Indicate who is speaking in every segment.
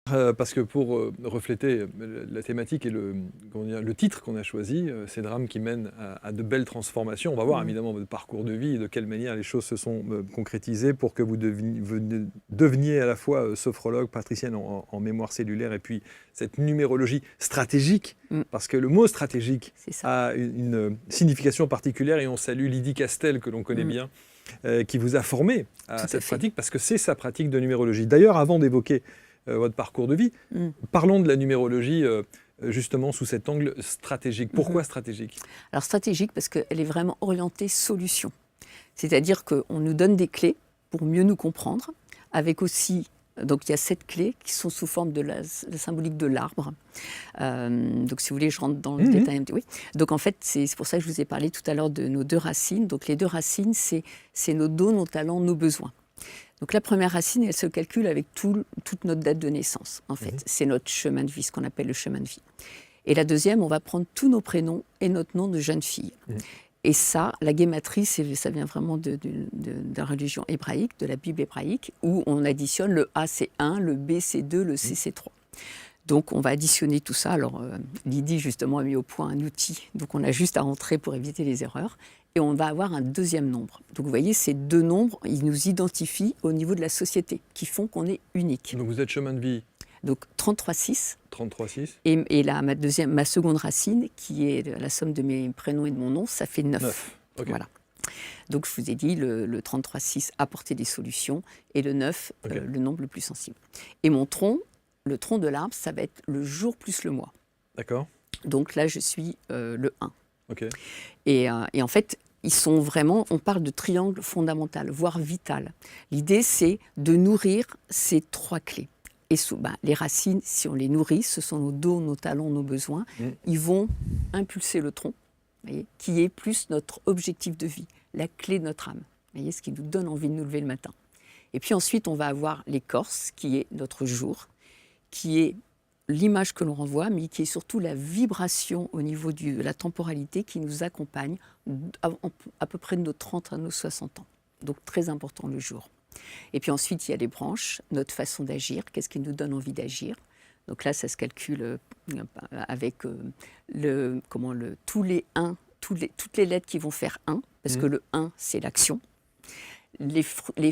Speaker 1: Parce que pour refléter la thématique et le titre qu'on a choisi, ces drames qui mènent à de belles transformations. On va voir évidemment votre parcours de vie et de quelle manière les choses se sont concrétisées pour que vous deveniez à la fois sophrologue, patricienne en mémoire cellulaire et puis cette numérologie stratégique, parce que le mot stratégique a une signification particulière et on salue Lydie Castel que l'on connaît bien, qui vous a formé à cette pratique parce que c'est sa pratique de numérologie. D'ailleurs, avant d'évoquer votre parcours de vie. Parlons de la numérologie justement sous cet angle stratégique. Pourquoi stratégique ?
Speaker 2: Alors stratégique parce qu'elle est vraiment orientée solution. C'est-à-dire qu'on nous donne des clés pour mieux nous comprendre, avec aussi, donc il y a 7 clés qui sont sous forme de la symbolique de l'arbre. Donc si vous voulez, je rentre dans le détail un petit peu. Oui. Donc en fait, c'est pour ça que je vous ai parlé tout à l'heure de nos 2 racines. Donc les 2 racines, c'est nos dons, nos talents, nos besoins. Donc la première racine, elle se calcule avec toute notre date de naissance, en fait. C'est notre chemin de vie, ce qu'on appelle le chemin de vie. Et la deuxième, on va prendre tous nos prénoms et notre nom de jeune fille. Et ça, la guématrie, ça vient vraiment de la religion hébraïque, de la Bible hébraïque, où on additionne le A, c'est 1, le B, c'est 2, le C, c'est 3. Donc on va additionner tout ça. Alors Lydie, justement, a mis au point un outil. Donc on a juste à rentrer pour éviter les erreurs. Et on va avoir un deuxième nombre. Donc vous voyez, ces 2 nombres, ils nous identifient au niveau de la société, qui font qu'on est unique. Donc
Speaker 1: vous êtes chemin de vie.
Speaker 2: Donc 33,6.
Speaker 1: 33,6.
Speaker 2: Et là, ma seconde racine, qui est la somme de mes prénoms et de mon nom, ça fait 9.
Speaker 1: 9. Okay.
Speaker 2: Voilà. Donc je vous ai dit, le 33,6 apporter des solutions, et le 9, le nombre le plus sensible. Et mon tronc, le tronc de l'arbre, ça va être le jour plus le mois.
Speaker 1: D'accord.
Speaker 2: Donc là, je suis le 1.
Speaker 1: Okay.
Speaker 2: Et en fait, ils sont vraiment, on parle de triangle fondamental, voire vital. L'idée, c'est de nourrir ces 3 clés. Et les racines, si on les nourrit, ce sont nos dons, nos talents, nos besoins, ils vont impulser le tronc, voyez, qui est plus notre objectif de vie, la clé de notre âme, voyez, ce qui nous donne envie de nous lever le matin. Et puis ensuite, on va avoir l'écorce, qui est notre jour, qui est l'image que l'on renvoie, mais qui est surtout la vibration au niveau de la temporalité qui nous accompagne à peu près de nos 30 à nos 60 ans. Donc très important le jour. Et puis ensuite, il y a les branches, notre façon d'agir, qu'est-ce qui nous donne envie d'agir. Donc là, ça se calcule avec tous les 1, toutes les lettres qui vont faire 1, parce que le 1, c'est l'action. Les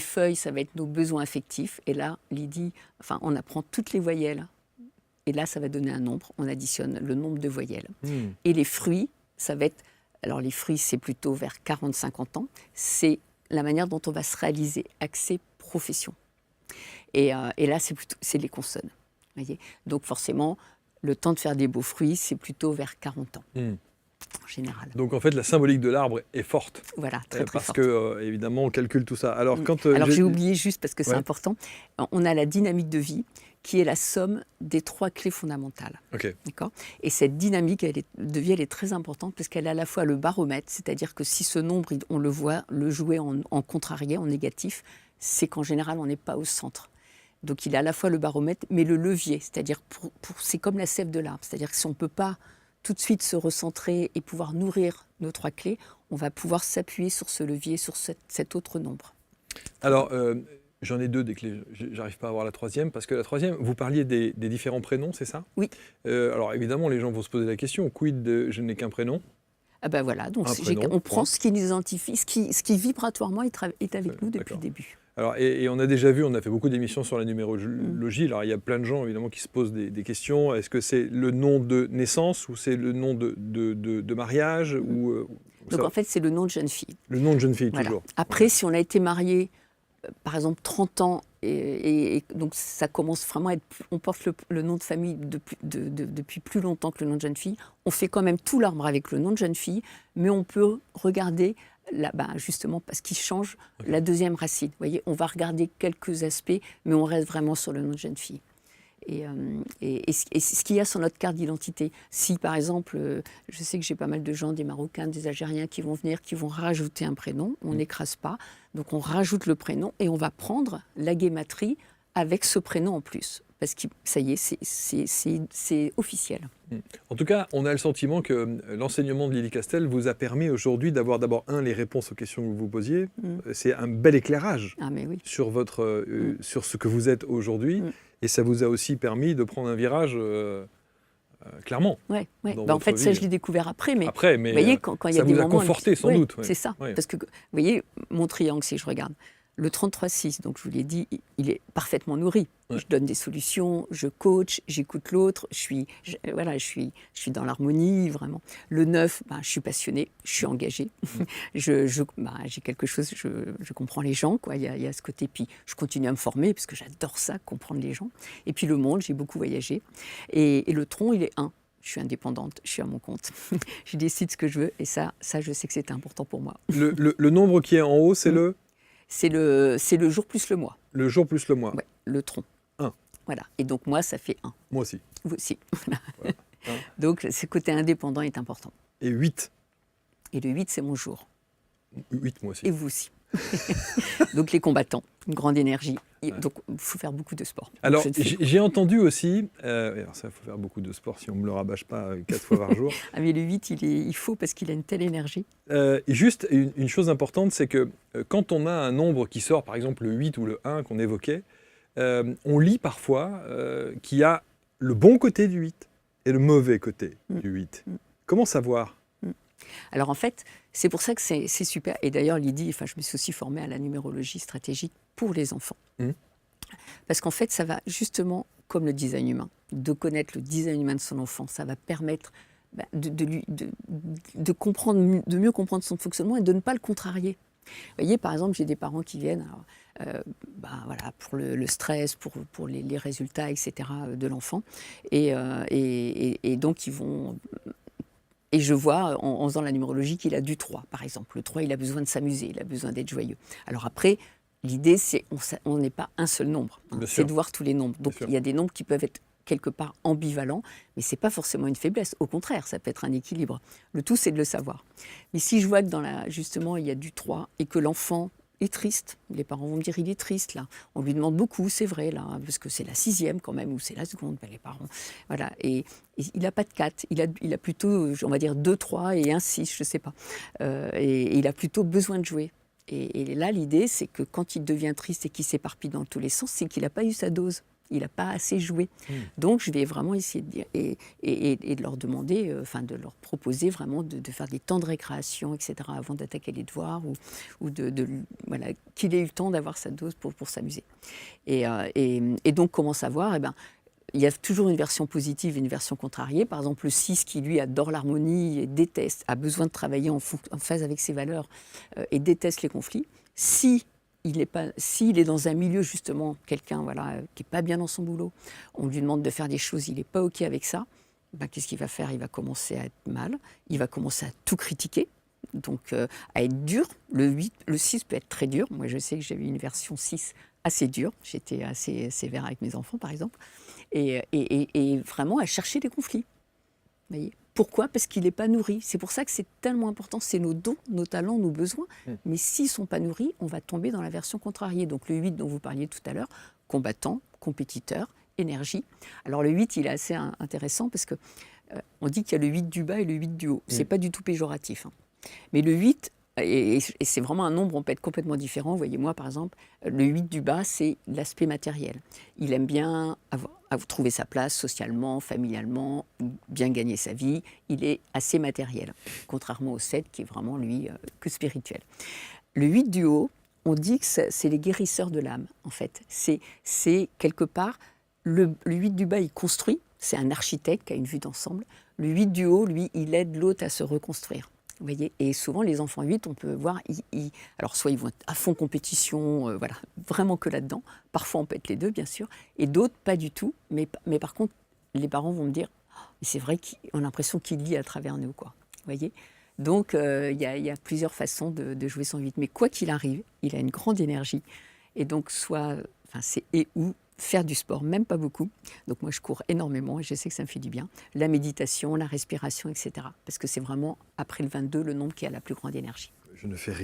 Speaker 2: feuilles, ça va être nos besoins affectifs. Et là, Lydie, on apprend toutes les voyelles. Et là, ça va donner un nombre. On additionne le nombre de voyelles. Et les fruits, ça va être... Alors, les fruits, c'est plutôt vers 40-50 ans. C'est la manière dont on va se réaliser, accès, profession. Et là, c'est les consonnes. Voyez. Donc, forcément, le temps de faire des beaux fruits, c'est plutôt vers 40 ans. En général.
Speaker 1: Donc en fait, la symbolique de l'arbre est forte.
Speaker 2: Voilà, très
Speaker 1: parce
Speaker 2: forte.
Speaker 1: Parce que, évidemment, on calcule tout ça. Alors,
Speaker 2: Alors j'ai oublié juste, parce que c'est important, on a la dynamique de vie, qui est la somme des 3 clés fondamentales.
Speaker 1: Okay.
Speaker 2: D'accord ? Et cette dynamique de vie, elle est très importante, parce qu'elle a à la fois le baromètre, c'est-à-dire que si ce nombre, on le voit, le jouer en contrarié, en négatif, c'est qu'en général, on n'est pas au centre. Donc il a à la fois le baromètre, mais le levier, c'est-à-dire c'est comme la sève de l'arbre, c'est-à-dire que si on ne peut pas tout de suite se recentrer et pouvoir nourrir nos 3 clés, on va pouvoir s'appuyer sur ce levier, sur cet autre nombre.
Speaker 1: Alors, j'en ai 2 des clés, j'arrive pas à avoir la 3e, parce que la 3e, vous parliez des différents prénoms, c'est ça ?
Speaker 2: Oui.
Speaker 1: Alors évidemment, les gens vont se poser la question, quid de je n'ai qu'un prénom ?
Speaker 2: Ah ben voilà, donc on prend ce qui nous identifie, ce qui vibratoirement est avec nous depuis le début.
Speaker 1: Alors, et on a déjà vu, on a fait beaucoup d'émissions sur la numérologie. Alors, il y a plein de gens, évidemment, qui se posent des questions. Est-ce que c'est le nom de naissance ou c'est le nom de mariage
Speaker 2: Donc, en fait, c'est le nom de jeune fille.
Speaker 1: Le nom de jeune fille,
Speaker 2: voilà.
Speaker 1: toujours.
Speaker 2: Après, si on a été marié, par exemple, 30 ans, et donc ça commence vraiment à être... On porte le nom de famille depuis plus longtemps que le nom de jeune fille. On fait quand même tout l'arbre avec le nom de jeune fille, mais on peut regarder... justement parce qu'il change la deuxième racine. Vous voyez, on va regarder quelques aspects, mais on reste vraiment sur le nom de jeune fille. Et ce qu'il y a sur notre carte d'identité. Si, par exemple, je sais que j'ai pas mal de gens, des Marocains, des Algériens qui vont venir, qui vont rajouter un prénom, on n'écrase pas, donc on rajoute le prénom et on va prendre la guématrie avec ce prénom en plus. parce que ça y est, c'est officiel.
Speaker 1: En tout cas, on a le sentiment que l'enseignement de Lily Castel vous a permis aujourd'hui d'avoir d'abord, les réponses aux questions que vous vous posiez. C'est un bel éclairage
Speaker 2: Mais oui.
Speaker 1: sur, sur ce que vous êtes aujourd'hui. Et ça vous a aussi permis de prendre un virage clairement.
Speaker 2: Ouais.
Speaker 1: Dans
Speaker 2: En fait,
Speaker 1: votre
Speaker 2: ça,
Speaker 1: vie.
Speaker 2: je l'ai découvert après. Mais
Speaker 1: vous
Speaker 2: voyez, quand il y a
Speaker 1: ça
Speaker 2: des
Speaker 1: vous a
Speaker 2: moments...
Speaker 1: conforté sans doute.
Speaker 2: C'est ça.
Speaker 1: Ouais.
Speaker 2: Parce que, vous voyez, mon triangle, si je regarde, le 33-6, donc je vous l'ai dit, il est parfaitement nourri.
Speaker 1: Ouais.
Speaker 2: Je donne des solutions, je coach, j'écoute l'autre, je suis dans l'harmonie, vraiment. Le 9, je suis passionnée, je suis engagée. J'ai quelque chose, je comprends les gens, quoi. Il y a ce côté, puis je continue à me former, parce que j'adore ça, comprendre les gens. Et puis le monde, j'ai beaucoup voyagé. Et le tronc, il est 1. Je suis indépendante, je suis à mon compte. Je décide ce que je veux, et ça, je sais que c'est important pour moi.
Speaker 1: Le nombre qui est en haut, c'est
Speaker 2: C'est le jour plus le mois.
Speaker 1: Le jour plus le mois.
Speaker 2: Ouais, le tronc.
Speaker 1: 1.
Speaker 2: Voilà. Et donc, moi, ça fait 1.
Speaker 1: Moi aussi.
Speaker 2: Vous aussi. Voilà.
Speaker 1: Voilà.
Speaker 2: Donc, ce côté indépendant est important.
Speaker 1: Et 8.
Speaker 2: Et le 8, c'est mon jour.
Speaker 1: 8, moi aussi.
Speaker 2: Et vous aussi. Donc, les combattants, une grande énergie. Et donc, il faut faire beaucoup de sport.
Speaker 1: Alors, j'ai entendu aussi, alors ça, il faut faire beaucoup de sport si on ne me le rabâche pas 4 fois par jour.
Speaker 2: Mais le 8, il faut parce qu'il a une telle énergie.
Speaker 1: Juste, une chose importante, c'est que quand on a un nombre qui sort, par exemple le 8 ou le 1 qu'on évoquait, on lit parfois qu'il y a le bon côté du 8 et le mauvais côté du 8. Comment savoir ?
Speaker 2: Alors en fait, c'est pour ça que c'est super. Et d'ailleurs, Lydie, je me suis aussi formée à la numérologie stratégique pour les enfants. Parce qu'en fait, ça va justement, comme le design humain, de connaître le design humain de son enfant. Ça va permettre de mieux comprendre son fonctionnement et de ne pas le contrarier. Vous voyez, par exemple, j'ai des parents qui viennent pour le stress, pour les résultats, etc. de l'enfant. Et donc, ils vont... Et je vois, en faisant la numérologie, qu'il a du 3, par exemple. Le 3, il a besoin de s'amuser, il a besoin d'être joyeux. Alors après, l'idée, c'est on n'est pas un seul nombre. C'est de voir tous les nombres. Donc, il y a des nombres qui peuvent être quelque part ambivalents, mais ce n'est pas forcément une faiblesse. Au contraire, ça peut être un équilibre. Le tout, c'est de le savoir. Mais si je vois que justement, il y a du 3 et que l'enfant est triste, les parents vont me dire, il est triste, là. On lui demande beaucoup, c'est vrai, là, parce que c'est la 6e quand même, ou c'est la seconde, les parents. Voilà. Et il n'a pas de 4, il a plutôt, on va dire, 2, 3 et un 6, je ne sais pas. Et il a plutôt besoin de jouer. Et là, l'idée, c'est que quand il devient triste et qu'il s'éparpille dans tous les sens, c'est qu'il n'a pas eu sa dose. Il n'a pas assez joué. Donc, je vais vraiment essayer de dire et de leur demander, de leur proposer vraiment de faire des temps de récréation, etc., avant d'attaquer les devoirs ou qu'il ait eu le temps d'avoir sa dose pour s'amuser. Et donc, comment savoir ? Il y a toujours une version positive et une version contrariée. Par exemple, le 6 qui, lui, adore l'harmonie et déteste, a besoin de travailler en phase avec ses valeurs et déteste les conflits. S'il est dans un milieu, justement, quelqu'un qui n'est pas bien dans son boulot, on lui demande de faire des choses, il n'est pas OK avec ça, qu'est-ce qu'il va faire ? Il va commencer à être mal, il va commencer à tout critiquer, donc à être dur. Le 6 peut être très dur. Moi, je sais que j'avais une version 6 assez dure. J'étais assez sévère avec mes enfants, par exemple. Et vraiment à chercher des conflits. Vous voyez ? Pourquoi ? Parce qu'il n'est pas nourri. C'est pour ça que c'est tellement important. C'est nos dons, nos talents, nos besoins. Mais s'ils ne sont pas nourris, on va tomber dans la version contrariée. Donc le 8 dont vous parliez tout à l'heure, combattant, compétiteur, énergie. Alors le 8, il est assez intéressant parce que on dit qu'il y a le 8 du bas et le 8 du haut. Ce n'est pas du tout péjoratif. Mais le 8, et c'est vraiment un nombre, on peut être complètement différent. Vous voyez, moi, par exemple, le 8 du bas, c'est l'aspect matériel. Il aime bien trouver sa place socialement, familialement, bien gagner sa vie. Il est assez matériel, contrairement au 7 qui est vraiment, lui, que spirituel. Le 8 du haut, on dit que c'est les guérisseurs de l'âme, en fait. C'est quelque part, le 8 du bas, il construit. C'est un architecte qui a une vue d'ensemble. Le 8 du haut, lui, il aide l'autre à se reconstruire. Vous voyez, et souvent, les enfants 8, on peut voir, alors soit ils vont être à fond compétition, vraiment que là-dedans. Parfois, on peut être les deux, bien sûr. Et d'autres, pas du tout. Mais par contre, les parents vont me dire, c'est vrai qu'on a l'impression qu'il lit à travers nous, quoi. Vous voyez ? Donc, il y a plusieurs façons de jouer son 8. Mais quoi qu'il arrive, il a une grande énergie. Et donc, c'est ou faire du sport, même pas beaucoup. Donc moi, je cours énormément et je sais que ça me fait du bien. La méditation, la respiration, etc. Parce que c'est vraiment, après le 22, le nombre qui a la plus grande énergie.
Speaker 1: Je ne fais rien.